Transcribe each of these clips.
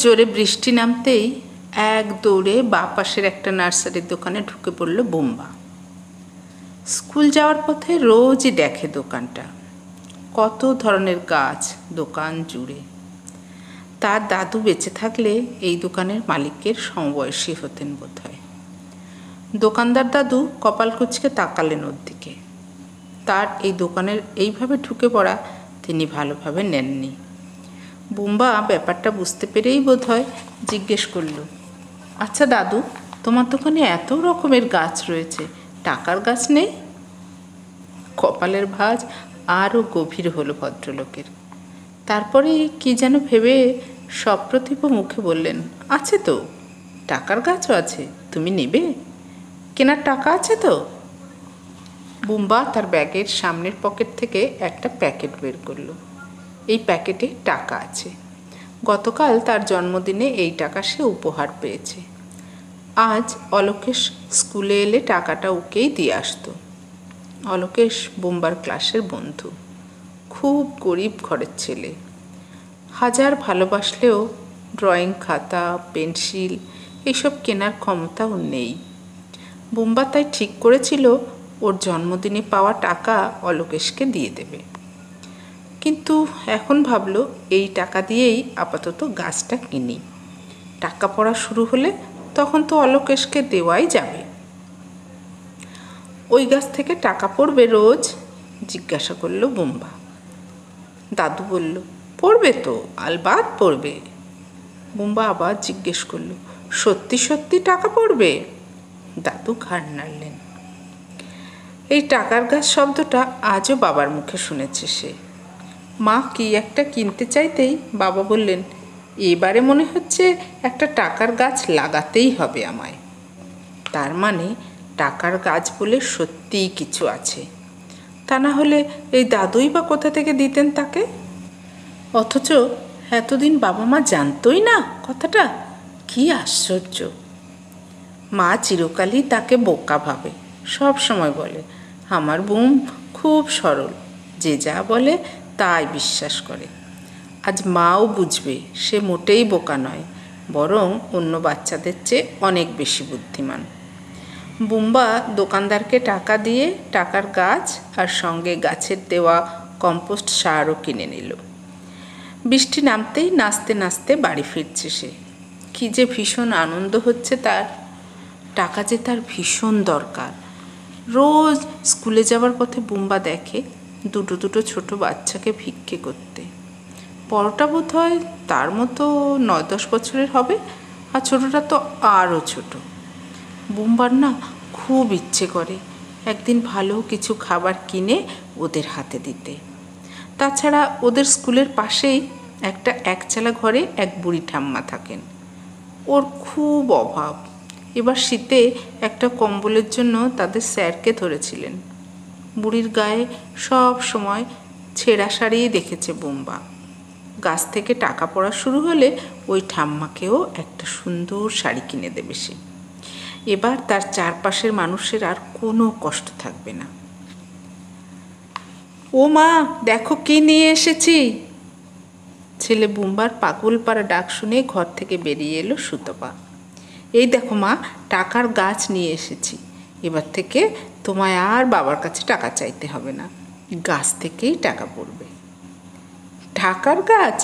জোরে বৃষ্টি নামতেই এক দৌড়ে বাঁ পাশের একটা নার্সারির দোকানে ঢুকে পড়ল বুম্বা। স্কুল যাওয়ার পথে রোজই দেখে দোকানটা, কত ধরনের গাছ দোকান জুড়ে। তার দাদু বেঁচে থাকলে এই দোকানের মালিকের সমবয়সী হতেন বোধহয়। দোকানদার দাদু কপাল কুঁচকে তাকালেন ওর দিকে। তার এই দোকানের এইভাবে ঢুকে পড়া তিনি ভালোভাবে নেননি। বুম্বা ব্যাপারটা বুঝতে পেরেই বোধহয় জিজ্ঞেস করল, আচ্ছা দাদু, তোমার দোকানে এত রকমের গাছ রয়েছে, টাকার গাছ নেই? কপালের ভাঁজ আরও গভীর হলো ভদ্রলোকের। তারপরে কি যেন ভেবে সপ্রতিভ মুখে বললেন, আছে তো, টাকার গাছও আছে, তুমি নেবে? কেনার টাকা আছে তো? বুম্বা তার ব্যাগের সামনের পকেট থেকে একটা প্যাকেট বের করলো। এই প্যাকেটে টাকা আছে। গতকাল তার জন্মদিনে এই টাকা সে উপহার পেয়েছে। আজ অলোকেশ স্কুলে এলে টাকাটা ওকেই দিয়ে আসতো। অলোকেশ বুম্বার ক্লাসের বন্ধু, খুব গরিব ঘরের ছেলে। হাজার ভালোবাসলেও ড্রয়িং খাতা, পেন্সিল এইসব কেনার ক্ষমতা ওর নেই। বুম্বা তাই ঠিক করেছিল ওর জন্মদিনে পাওয়া টাকা অলোকেশকে দিয়ে দেবে। কিন্তু এখন ভাবলো এই টাকা দিয়েই আপাতত গাছটা কিনি। টাকা পড়া শুরু হলে তখন তো অলোকেশকে দেওয়াই যাবে। ওই গাছ থেকে টাকা পড়বে রোজ? জিজ্ঞাসা করলো বুম্বা। দাদু বলল, পড়বে তো, আলবাত পড়বে। বুম্বা আবার জিজ্ঞেস করলো, সত্যি সত্যি টাকা পড়বে? দাদু ঘাড় নাড়লেন। এই টাকার গাছ শব্দটা আজও বাবার মুখে শুনেছে সে। মা কি একটা কিনতে চাইতেই বাবা বললেন, এবারে মনে হচ্ছে একটা টাকার গাছ লাগাতেই হবে আমায়। তার মানে টাকার গাছ বলে সত্যিই কিছু আছে। তা না হলে এই দাদুই বা কোথা থেকে দিতেন তাকে? অথচ এতদিন বাবা মা জানতই না কথাটা। কি আশ্চর্য! মা চিরকালই তাকে বোকা ভাবে, সব সময় বলে, আমার বুম খুব সরল, যে যা বলে তাই বিশ্বাস করে। আজ মাও বুঝবে সে মোটেই বোকা নয়, বরং অন্য বাচ্চাদের চেয়ে অনেক বেশি বুদ্ধিমান। বুম্বা দোকানদারকে টাকা দিয়ে টাকার গাছ আর সঙ্গে গাছের দেওয়া কম্পোস্ট সারও কিনে নিল। বৃষ্টি নামতেই নাচতে নাচতে বাড়ি ফিরছে সে। কি যে ভীষণ আনন্দ হচ্ছে তার। টাকা যে তার ভীষণ দরকার। রোজ স্কুলে যাওয়ার পথে বুম্বা দেখে দুটো দুটো ছোট বাচ্চাকে ভিক্ষে করতে। বড়টা বোধ হয় তার মতো 9-10 বছরের হবে, আর ছোটটা তো আরও ছোট। বুম্বার না খুব ইচ্ছে করে একদিন ভালো কিছু খাবার কিনে ওদের হাতে দিতে। তাছাড়া ওদের স্কুলের পাশেই একটা একচালা ঘরে এক বুড়ি ঠাম্মা থাকেন। ওর খুব অভাব। এবার শীতে একটা কম্বলের জন্য তাদের স্যারকে ধরেছিলেন। বুড়ির গায়ে সব সময় ছেঁড়া শাড়িই দেখেছে বুম্বা। গাছ থেকে টাকা পড়া শুরু হলে ওই ঠাম্মাকেও একটা সুন্দর শাড়ি কিনে দেবে সে। এবার তার চারপাশের মানুষের আর কোনো কষ্ট থাকবে না। ও মা, দেখো কি নিয়ে এসেছি। ছেলে বুম্বার পাগল পাড়া ডাক শুনে ঘর থেকে বেরিয়ে এলো সুতপা। এই দেখো মা, টাকার গাছ নিয়ে এসেছি। এবার থেকে তোমায় আর বাবার কাছে টাকা চাইতে হবে না, গাছ থেকেই টাকা পড়বে। টাকার গাছ?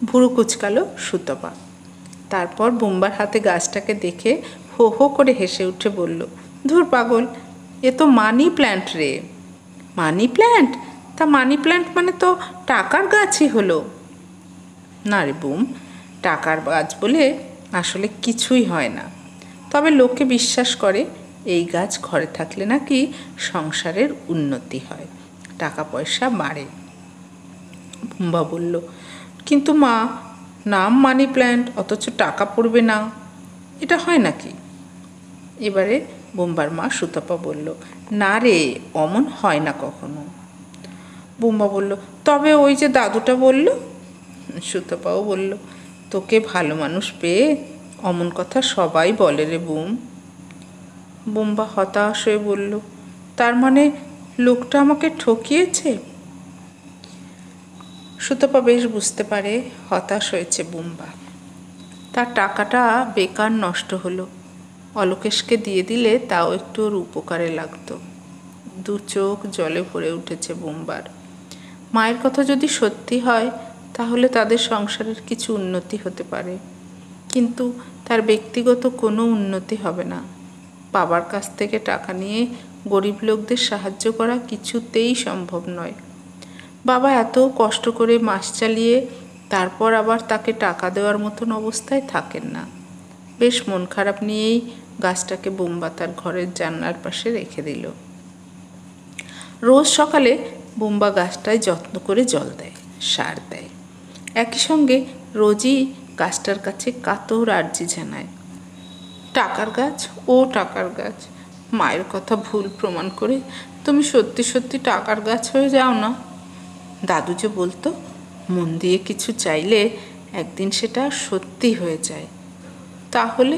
ভুরু কুচকালো সুতপা। তারপর বুম্বার হাতে গাছটাকে দেখে হো হো করে হেসে উঠে বলল, ধুর পাগল, এ তো মানি প্ল্যান্ট রে। Money plant? তা মানি প্ল্যান্ট মানে তো টাকার গাছই হলো। না রে বুম, টাকার গাছ বলে আসলে কিছুই হয় না। তবে লোকে বিশ্বাস করে এই গাছ ঘরে থাকলে নাকি সংসারের উন্নতি হয়, টাকা পয়সা বাড়ে। বুম্বা বলল, কিন্তু মা, নাম মানি প্ল্যান্ট অথচ টাকা পড়বে না, এটা হয় নাকি? এবারে বুম্বার মা সুতপা বলল, না রে, অমন হয় না কখনো। বুম্বা বলল, তবে ওই যে দাদুটা বলল। সুতপাও বলল, তোকে ভালো মানুষ পেয়ে অমন কথা সবাই বলে রে বুম। বুম্বা হতাশ হয়ে বলল, তার মানে লোকটা আমাকে ঠকিয়েছে? সুতপা বেশ বুঝতে পারে হতাশ হয়েছে বুম্বা। তার টাকাটা বেকার নষ্ট হলো। অলোকেশকে দিয়ে দিলে তাও একটু ওর উপকারে লাগতো। দু চোখ জলে ভরে উঠেছে বুম্বার। মায়ের কথা যদি সত্যি হয় তাহলে তাদের সংসারের কিছু উন্নতি হতে পারে, কিন্তু তার ব্যক্তিগত কোনো উন্নতি হবে না। বাবার কাছ থেকে টাকা নিয়ে গরিব লোকদের সাহায্য করা কিছুতেই সম্ভব নয়। বাবা এত কষ্ট করে মাস চালিয়ে তারপর আবার তাকে টাকা দেওয়ার মতন অবস্থায় থাকেন না। বেশ মন খারাপ নিয়েই গাছটাকে বুম্বা তার ঘরের জানলার পাশে রেখে দিল। রোজ সকালে বুম্বা গাছটায় যত্ন করে জল দেয়, সার দেয়। একই সঙ্গে রোজই গাছটার কাছে কাতর আর্জি জানায়, টাকার গাছ, ও টাকার গাছ, মায়ের কথা ভুল প্রমাণ করে তুমি সত্যি সত্যি টাকার গাছ হয়ে যাও না। দাদু যে বলতো, মন দিয়ে কিছু চাইলে একদিন সেটা সত্যি হয়ে যায়। তাহলে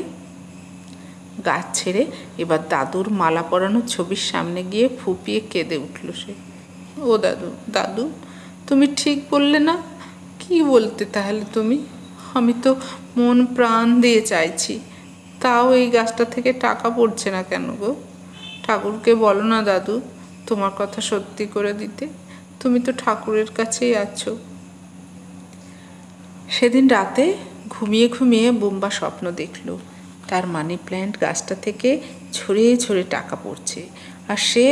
গাছ ছেড়ে এবার দাদুর মালা পরানো ছবির সামনে গিয়ে ফুপিয়ে কেঁদে উঠল সে। ও দাদু, দাদু, তুমি ঠিক বললে না? কি বলতে তাহলে তুমি? আমি তো মন প্রাণ দিয়ে চাইছি, তাও এই গাছটা থেকে টাকা পড়ছে না কেন গো? ঠাকুরকে বলো না দাদু তোমার কথা সত্যি করে দিতে, তুমি তো ঠাকুরের কাছেই আছো। সেদিন রাতে ঘুমিয়ে ঘুমিয়ে বুম্বা স্বপ্ন দেখল তার মানি প্ল্যান্ট গাছটা থেকে ঝরে ঝরে টাকা পড়ছে, আর সে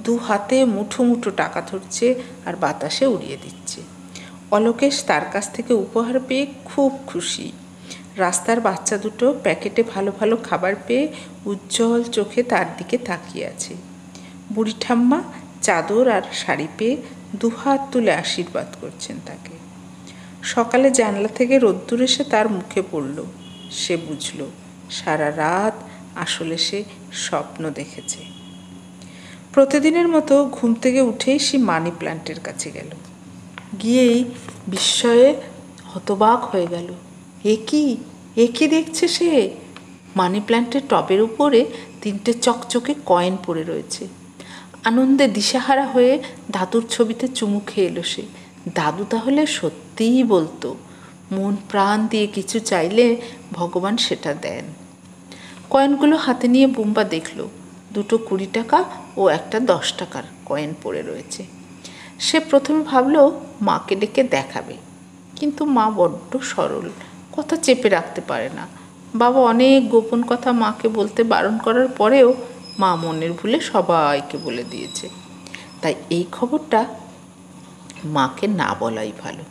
দু হাতে মুঠো মুঠো টাকা ধরছে আর বাতাসে উড়িয়ে দিচ্ছে। অলোকেশ তার কাছ থেকে উপহার পেয়ে খুব খুশি। রাস্তার বাচ্চা দুটো প্যাকেটে ভালো ভালো খাবার পেয়ে উজ্জ্বল চোখে তার দিকে তাকিয়ে আছে। বুড়ি ঠাম্মা চাদর আর শাড়ি পেয়ে দুহাত তুলে আশীর্বাদ করছেন তাকে। সকালে জানলা থেকে রোদ্দুর এসে তার মুখে পড়ল। সে বুঝল সারা রাত আসলে সে স্বপ্ন দেখেছে। প্রতিদিনের মতো ঘুম থেকে উঠেই সে মানি প্ল্যান্টের কাছে গেল। গিয়েই বিস্ময়ে হতবাক হয়ে গেল। এ কি দেখছে সে? মানি প্ল্যান্টের টবের উপরে 3টে চকচকে কয়েন পড়ে রয়েছে। আনন্দে দিশাহারা হয়ে দাদুর ছবিতে চুমু খেয়ে এলো সে। দাদু তাহলে সত্যিই বলতো, মন প্রাণ দিয়ে কিছু চাইলে ভগবান সেটা দেন। কয়েনগুলো হাতে নিয়ে বুম্বা দেখল 2টো 20 টাকা ও একটা 10 টাকার কয়েন পড়ে রয়েছে। সে প্রথমে ভাবল মাকে ডেকে দেখাবে, কিন্তু মা বড্ড সরল, কথা চেপে রাখতে পারে না। বাবা অনেক গোপন কথা মাকে বলতে বারণ করার পরেও মা মনের ভুলে সবাইকে বলে দিয়েছে। তাই এই খবরটা মাকে না বলাই ভালো।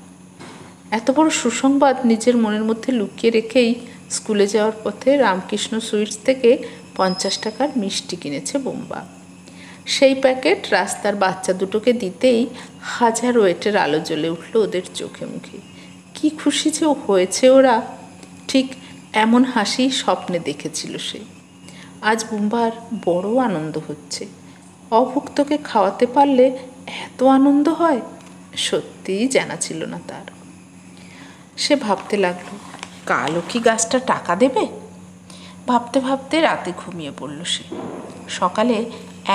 এত বড় সুসংবাদ নিজের মনের মধ্যে লুকিয়ে রেখেই স্কুলে যাওয়ার পথে রামকৃষ্ণ সুইটস থেকে 50 টাকার মিষ্টি কিনেছে বুম্বা। সেই প্যাকেট রাস্তার বাচ্চা দুটোকে দিতেই 1000 ওয়েটের আলো জ্বলে উঠল ওদের চোখে মুখে। কি খুশি যে হয়েছে ওরা! ঠিক এমন হাসি স্বপ্নে দেখেছিল সে। আজ বুম্বার বড় আনন্দ হচ্ছে। অভুক্তকে খাওয়াতে পারলে এত আনন্দ হয়, সত্যিই জানা ছিল না তার। সে ভাবতে লাগলো, কালও কি গাছটা টাকা দেবে? ভাবতে ভাবতে রাতে ঘুমিয়ে পড়ল সে। সকালে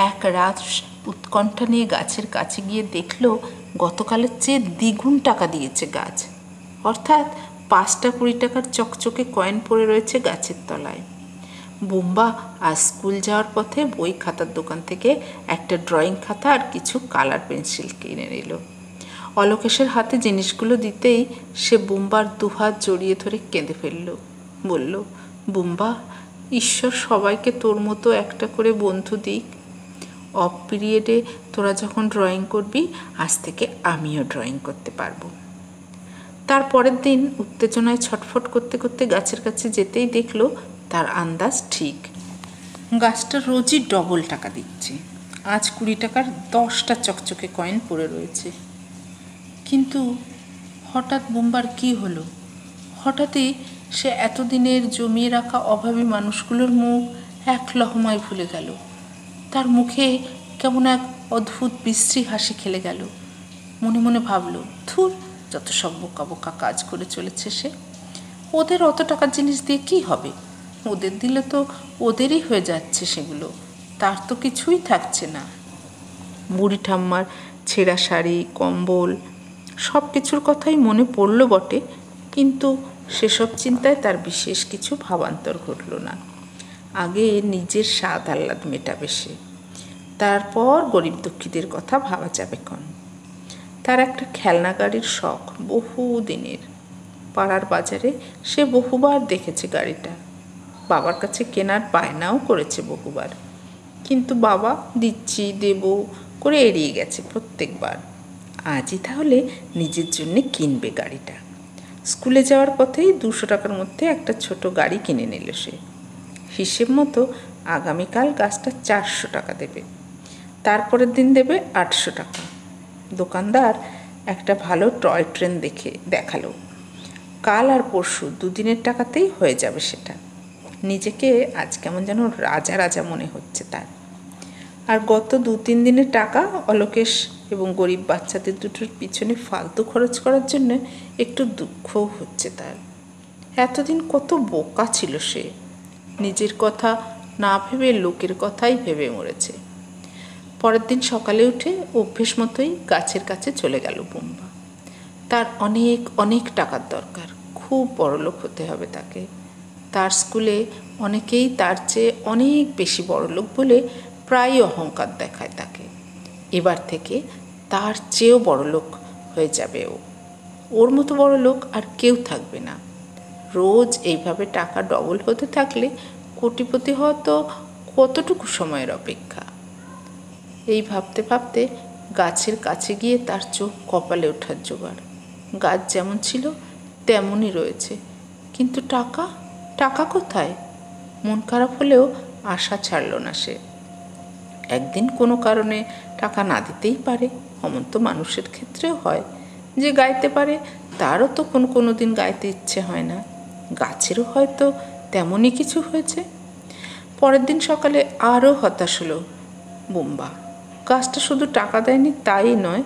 এক রাত উৎকণ্ঠা নিয়ে গাছের কাছে গিয়ে দেখল গতকালের চেয়ে দ্বিগুণ টাকা দিয়েছে গাছ। অর্থাৎ 5টা 20 টাকার চকচকে কয়েন পড়ে রয়েছে গাছের তলায়। বুম্বা আজ স্কুল যাওয়ার পথে বই খাতার দোকান থেকে একটা ড্রয়িং খাতা আর কিছু কালার পেন্সিল কিনে নিল। অলোকেশের হাতে জিনিসগুলো দিতেই সে বুম্বার দুহাত জড়িয়ে ধরে কেঁদে ফেলল। বলল, বুম্বা, ঈশ্বর সবাইকে তোর মতো একটা করে বন্ধু দিক। অফ পিরিয়ডে তোরা যখন ড্রয়িং করবি, আজ থেকে আমিও ড্রয়িং করতে পারবো। তার পরের দিন উত্তেজনায় ছটফট করতে করতে গাছের কাছে যেতেই দেখল তার আন্দাজ ঠিক। গাছটা রোজই ডবল টাকা দিচ্ছে। আজ 20 টাকার 10টা চকচকে কয়েন পড়ে রয়েছে। কিন্তু হঠাৎ বুম্বার কি হলো? হঠাৎই সে এতদিনের জমিয়ে রাখা অভাবী মানুষগুলোর মুখ এক লহমায় ভুলে গেল। তার মুখে কেমন এক অদ্ভুত বিশ্রী হাসি খেলে গেল। মনে মনে ভাবল, ধুর, যত সব বোকা বোকা কাজ করে চলেছে সে। ওদের অত টাকার জিনিস দিয়ে কি হবে? ওদের দিলে তো ওদেরই হয়ে যাচ্ছে সেগুলো, তার তো কিছুই থাকছে না। বুড়ি ঠাম্মার ছেঁড়া শাড়ি, কম্বল সব কিছুর কথাই মনে পড়ল বটে, কিন্তু সেসব চিন্তায় তার বিশেষ কিছু ভাবান্তর ঘটল না। আগে নিজের স্বাদ আহ্লাদ মেটাবে সে, তারপর গরিব দুঃখীদের কথা ভাবা যাবে কন। তার একটা খেলনা গাড়ির শখ বহু দিনের। পাড়ার বাজারে সে বহুবার দেখেছে গাড়িটা, বাবার কাছে কেনার বায়নাও করেছে বহুবার, কিন্তু বাবা দিচ্ছি দেব করে এড়িয়ে গেছে প্রত্যেকবার। আজই তাহলে নিজের জন্যে কিনবে গাড়িটা। স্কুলে যাওয়ার পথেই 200 টাকার মধ্যে একটা ছোট গাড়ি কিনে নিল সে। হিসেব মতো আগামীকাল গাছটা 400 টাকা দেবে, তারপরের দিন দেবে 800 টাকা। দোকানদার একটা ভালো টয় ট্রেন দেখালো। কাল আর পরশু দুদিনের টাকাতেই হয়ে যাবে সেটা। নিজেকে আজ কেমন যেন রাজা রাজা মনে হচ্ছে তার। আর গত 2-3 দিনের টাকা অলোকেশ এবং গরিব বাচ্চাদের দুটোর পিছনে ফালতু খরচ করার জন্য একটু দুঃখও হচ্ছে তার। এতদিন কত বোকা ছিল সে, নিজের কথা না ভেবে লোকের কথাই ভেবে মরেছে। পরের দিন সকালে উঠে অভ্যেস মতোই গাছের কাছে চলে গেল বুম্বা। তার অনেক অনেক টাকার দরকার, খুব বড়লোক হতে হবে তাকে। তার স্কুলে অনেকেই তার চেয়ে অনেক বেশি বড়লোক বলে প্রায়ই অহংকার দেখায় তাকে। এবার থেকে তার চেয়েও বড়লোক হয়ে যাবে ও। ওর মতো বড়লোক আর কেউ থাকবে না। রোজ এইভাবে টাকা ডবল হতে থাকলে কোটিপতি হওয়া তো কতটুকু সময়ের অপেক্ষা। এই ভাবতে ভাবতে গাছের কাছে গিয়ে তার চোখ কপালে ওঠার জোগাড়। গাছ যেমন ছিল তেমনই রয়েছে, কিন্তু টাকা টাকা কোথায়? মন খারাপ হলেও আশা ছাড়ল না সে। একদিন কোনো কারণে টাকা না দিতেই পারে, অমন তো মানুষের ক্ষেত্রেও হয়। যে গাইতে পারে তারও তো কোনো দিন গাইতে ইচ্ছে হয় না। গাছেরও হয়তো তেমনই কিছু হয়েছে। পরের দিন সকালে আরও হতাশ হলো বুম্বা। গাছটা শুধু টাকা দেয়নি তাই নয়,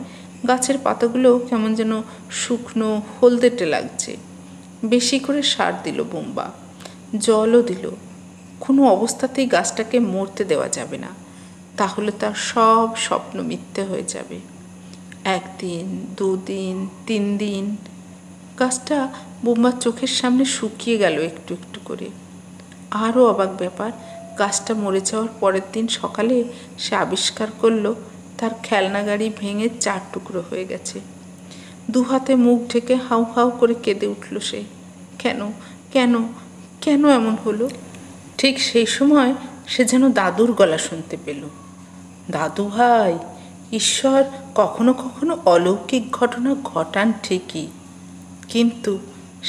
গাছের পাতাগুলো কেমন যেন শুকনো হলদেটে লাগছে। বেশি করে সার দিল বুম্বা, জলও দিল। কোনো অবস্থাতেই গাছটাকে মরতে দেওয়া যাবে না, তাহলে তার সব স্বপ্ন মিথ্যে হয়ে যাবে। 1 দিন 2 দিন 3 দিন গাছটা বুম্বার চোখের সামনে শুকিয়ে গেল একটু একটু করে। আরও অবাক ব্যাপার, গাছটা মরে যাওয়ার পরের দিন সকালে সে আবিষ্কার করল তার খেলনা গাড়ি ভেঙে 4 টুকরো হয়ে গেছে। 2 হাতে মুখ ঢেকে হাউ হাউ করে কেঁদে উঠল সে। কেন কেন কেন এমন হলো? ঠিক সেই সময় সে যেন দাদুর গলা শুনতে পেল। দাদু ভাই, ঈশ্বর কখনো কখনো অলৌকিক ঘটনা ঘটান ঠিকই, কিন্তু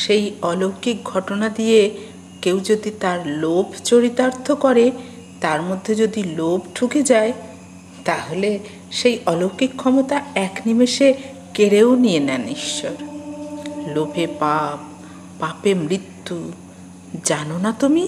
সেই অলৌকিক ঘটনা দিয়ে কেউ যদি তার লোভ চরিতার্থ করে, তার মধ্যে যদি লোভ ঢুকে যায়, তাহলে সেই অলৌকিক ক্ষমতা এক নিমেষে কেড়েও নিয়ে নেন ঈশ্বর। লোভে পাপ, পাপে মৃত্যু, জানো না তুমি?